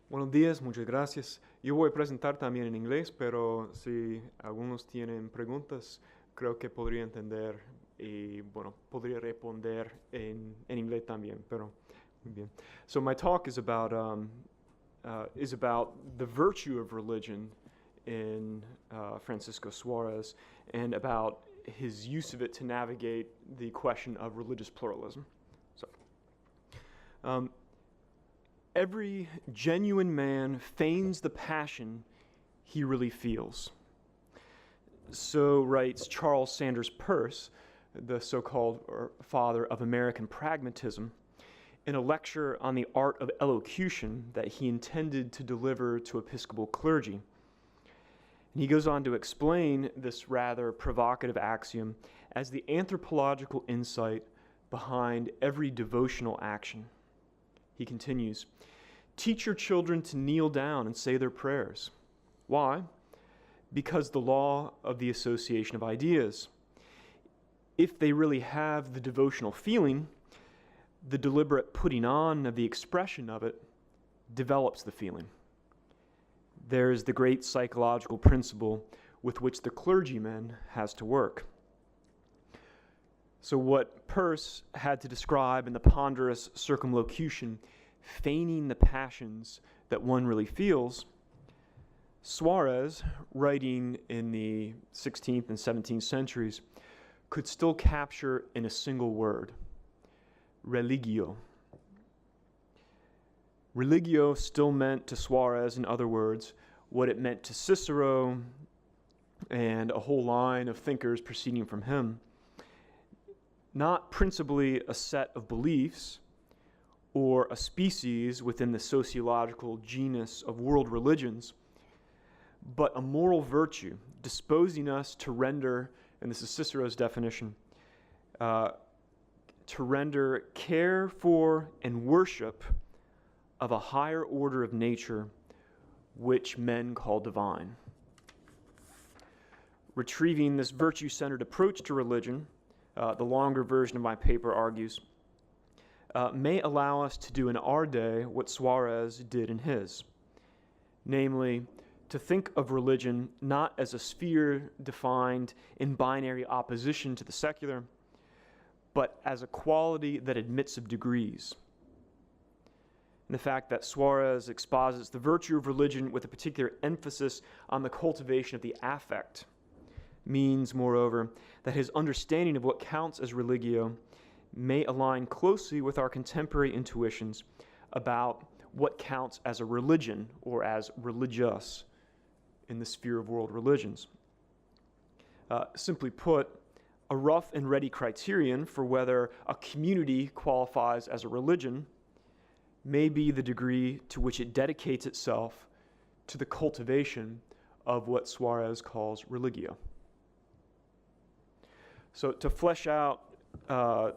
Buenos días, muchas gracias. Yo voy a presentar también en inglés, pero si algunos tienen preguntas, creo que podría entender y, bueno, podría responder en inglés también, pero muy bien. So my talk is about the virtue of religion in Francisco Suárez and about his use of it to navigate the question of religious pluralism. So, every genuine man feigns the passion he really feels. So writes Charles Sanders Peirce, the so-called father of American pragmatism, in a lecture on the art of elocution that he intended to deliver to Episcopal clergy. And he goes on to explain this rather provocative axiom as the anthropological insight behind every devotional action. He continues, "Teach your children to kneel down and say their prayers. Why? Because the law of the association of ideas. If they really have the devotional feeling, the deliberate putting on of the expression of it develops the feeling. There's the great psychological principle with which the clergyman has to work." So what Peirce had to describe in the ponderous circumlocution, feigning the passions that one really feels, Suarez, writing in the 16th and 17th centuries, could still capture in a single word: religio. Religio still meant to Suarez, in other words, what it meant to Cicero and a whole line of thinkers proceeding from him. Not principally a set of beliefs or a species within the sociological genus of world religions, but a moral virtue disposing us to render, and this is Cicero's definition, to render care for and worship of a higher order of nature which men call divine. Retrieving this virtue-centered approach to religion, the longer version of my paper argues, may allow us to do in our day what Suarez did in his, namely, to think of religion not as a sphere defined in binary opposition to the secular, but as a quality that admits of degrees. And the fact that Suarez exposits the virtue of religion with a particular emphasis on the cultivation of the affect means, moreover, that his understanding of what counts as religio may align closely with our contemporary intuitions about what counts as a religion or as religious in the sphere of world religions. Simply put, a rough and ready criterion for whether a community qualifies as a religion may be the degree to which it dedicates itself to the cultivation of what Suarez calls religio. So to flesh out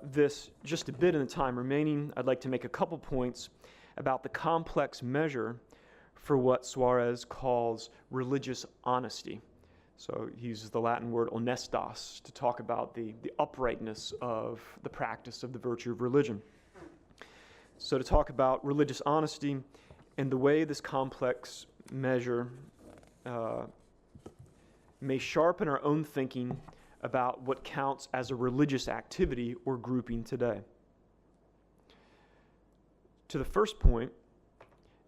this just a bit in the time remaining, I'd like to make a couple points about the complex measure for what Suarez calls religious honesty. So he uses the Latin word honestas to talk about the uprightness of the practice of the virtue of religion. So to talk about religious honesty and the way this complex measure may sharpen our own thinking about what counts as a religious activity or grouping today. To the first point,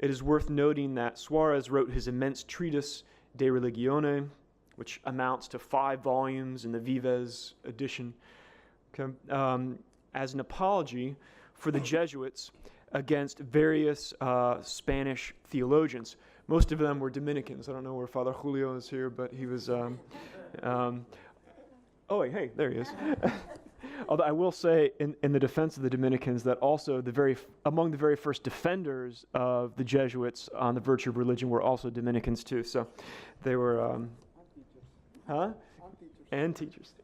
it is worth noting that Suarez wrote his immense treatise De Religione, which amounts to 5 volumes in the Vives edition, as an apology for the Jesuits against various Spanish theologians. Most of them were Dominicans. I don't know where Father Julio is here, but he was... oh, hey, there he is. Although I will say, in the defense of the Dominicans, that also among the very first defenders of the Jesuits on the virtue of religion were also Dominicans too. So they were, and teachers.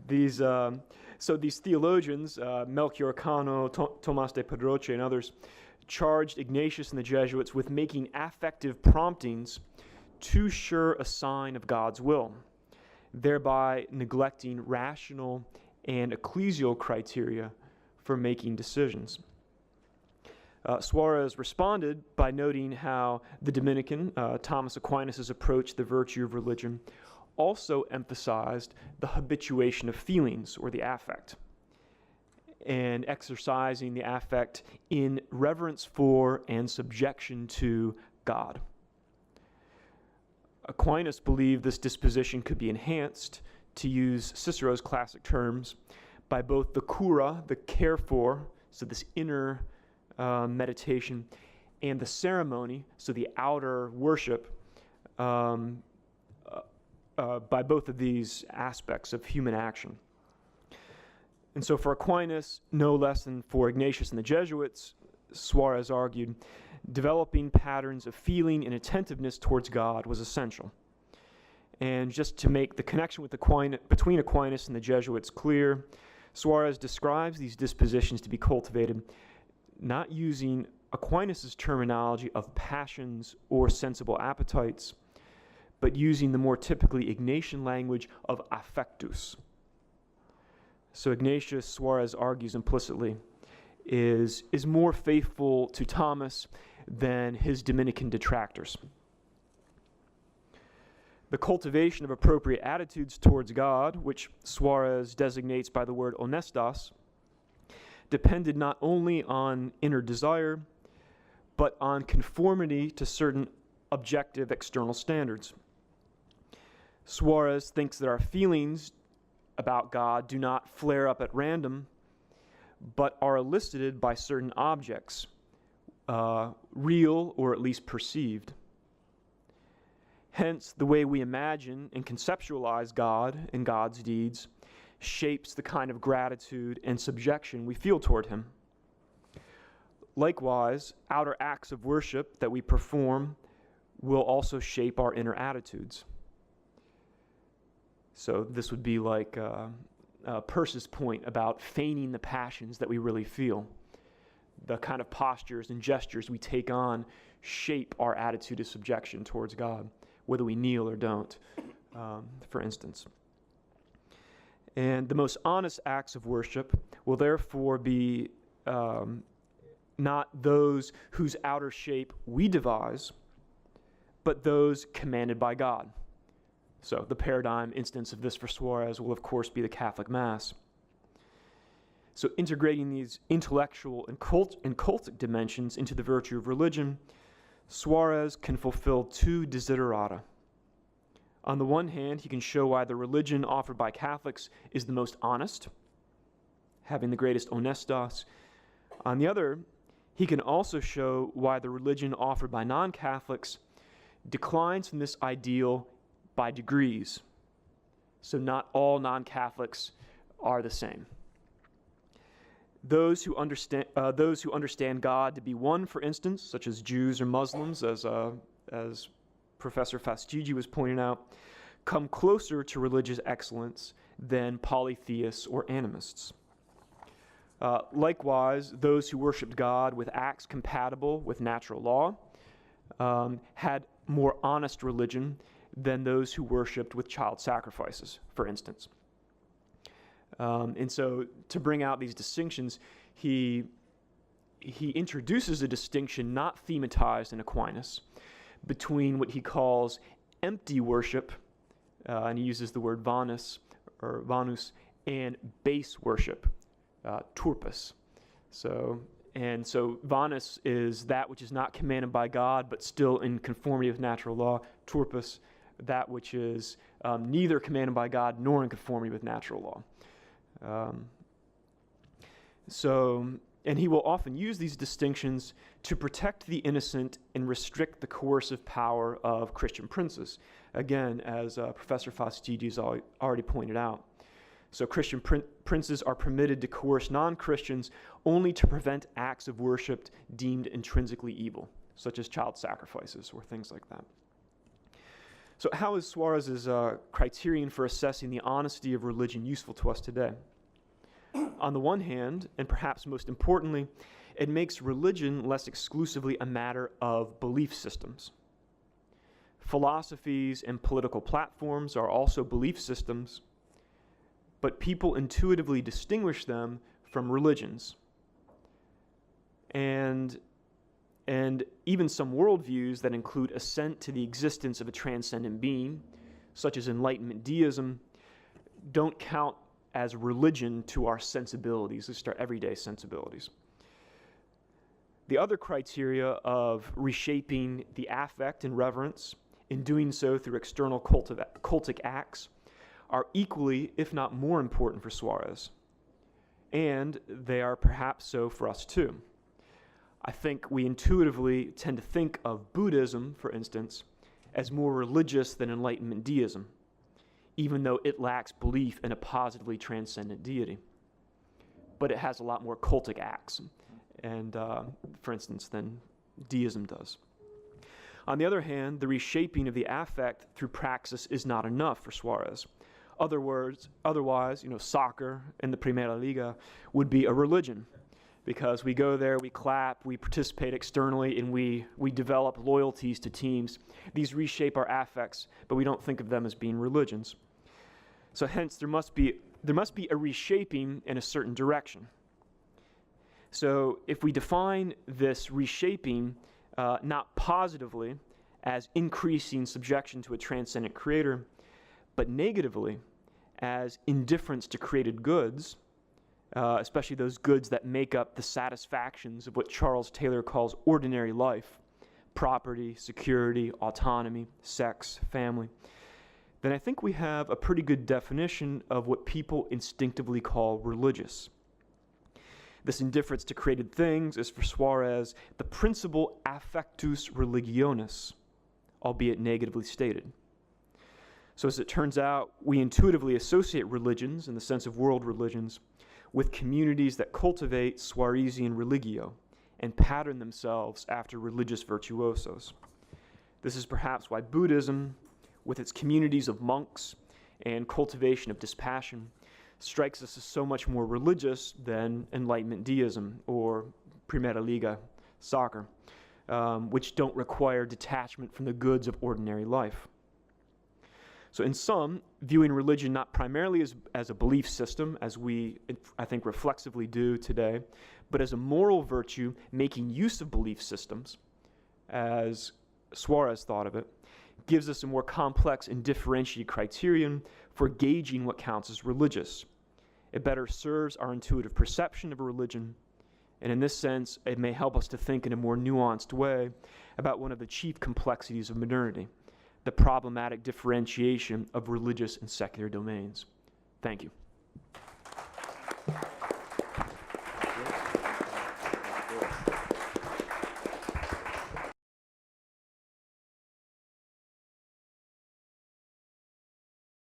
These theologians, Melchior Cano, Tomás de Pedroche, and others, charged Ignatius and the Jesuits with making affective promptings too sure a sign of God's will, thereby neglecting rational and ecclesial criteria for making decisions. Suarez responded by noting how the Dominican, Thomas Aquinas' approach to the virtue of religion also emphasized the habituation of feelings, or the affect, and exercising the affect in reverence for and subjection to God. Aquinas believed this disposition could be enhanced, to use Cicero's classic terms, by both the cura, the care for, so this inner meditation, and the ceremony, so the outer worship, by both of these aspects of human action. And so for Aquinas, no less than for Ignatius and the Jesuits, Suarez argued, developing patterns of feeling and attentiveness towards God was essential. And just to make the connection with between Aquinas and the Jesuits clear, Suarez describes these dispositions to be cultivated not using Aquinas' terminology of passions or sensible appetites, but using the more typically Ignatian language of affectus. So Ignatius, Suarez argues implicitly, is more faithful to Thomas than his Dominican detractors. The cultivation of appropriate attitudes towards God, which Suarez designates by the word honestas, depended not only on inner desire, but on conformity to certain objective external standards. Suarez thinks that our feelings about God do not flare up at random, but are elicited by certain objects, real or at least perceived. Hence, the way we imagine and conceptualize God and God's deeds shapes the kind of gratitude and subjection we feel toward Him. Likewise, outer acts of worship that we perform will also shape our inner attitudes. So this would be like Peirce's point about feigning the passions that we really feel. The kind of postures and gestures we take on shape our attitude of subjection towards God, whether we kneel or don't, for instance. And the most honest acts of worship will therefore be not those whose outer shape we devise, but those commanded by God. So the paradigm instance of this for Suarez will, of course, be the Catholic Mass. So integrating these intellectual and cultic dimensions into the virtue of religion, Suarez can fulfill two desiderata. On the one hand, he can show why the religion offered by Catholics is the most honest, having the greatest honestas. On the other, he can also show why the religion offered by non-Catholics declines from this ideal by degrees. So not all non-Catholics are the same. Those who understand God to be one, for instance, such as Jews or Muslims, as Professor Fastigi was pointing out, come closer to religious excellence than polytheists or animists. Likewise, those who worshiped God with acts compatible with natural law had more honest religion than those who worshipped with child sacrifices, for instance. And so to bring out these distinctions, he introduces a distinction not thematized in Aquinas between what he calls empty worship, and he uses the word vanus, or vanus, and base worship, turpus. So vanus is that which is not commanded by God, but still in conformity with natural law. Turpus, that which is neither commanded by God nor in conformity with natural law. And he will often use these distinctions to protect the innocent and restrict the coercive power of Christian princes. Again, as Professor Fastigi has already pointed out. So Christian princes are permitted to coerce non-Christians only to prevent acts of worship deemed intrinsically evil, such as child sacrifices or things like that. So how is Suarez's criterion for assessing the honesty of religion useful to us today? On the one hand, and perhaps most importantly, it makes religion less exclusively a matter of belief systems. Philosophies and political platforms are also belief systems, but people intuitively distinguish them from religions. And and even some worldviews that include assent to the existence of a transcendent being, such as Enlightenment deism, don't count as religion to our sensibilities, at least our everyday sensibilities. The other criteria of reshaping the affect and reverence, in doing so through external cultic acts, are equally, if not more important for Suarez. And they are perhaps so for us too. I think we intuitively tend to think of Buddhism, for instance, as more religious than Enlightenment deism, even though it lacks belief in a positively transcendent deity. But it has a lot more cultic acts, and for instance, than deism does. On the other hand, the reshaping of the affect through praxis is not enough for Suarez. Otherwise, soccer in the Primera Liga would be a religion, because we go there, we clap, we participate externally, and we develop loyalties to teams. These reshape our affects, but we don't think of them as being religions. So hence, there must be a reshaping in a certain direction. So if we define this reshaping not positively as increasing subjection to a transcendent creator, but negatively as indifference to created goods, especially those goods that make up the satisfactions of what Charles Taylor calls ordinary life, property, security, autonomy, sex, family, then I think we have a pretty good definition of what people instinctively call religious. This indifference to created things is for Suarez the principal affectus religionis, albeit negatively stated. So as it turns out, we intuitively associate religions, in the sense of world religions, with communities that cultivate Suarezian religio and pattern themselves after religious virtuosos. This is perhaps why Buddhism, with its communities of monks and cultivation of dispassion, strikes us as so much more religious than Enlightenment deism or Primera Liga soccer, which don't require detachment from the goods of ordinary life. So in sum, viewing religion not primarily as a belief system, as we, I think, reflexively do today, but as a moral virtue making use of belief systems, as Suarez thought of it, gives us a more complex and differentiated criterion for gauging what counts as religious. It better serves our intuitive perception of a religion, and in this sense, it may help us to think in a more nuanced way about one of the chief complexities of modernity, the problematic differentiation of religious and secular domains. Thank you.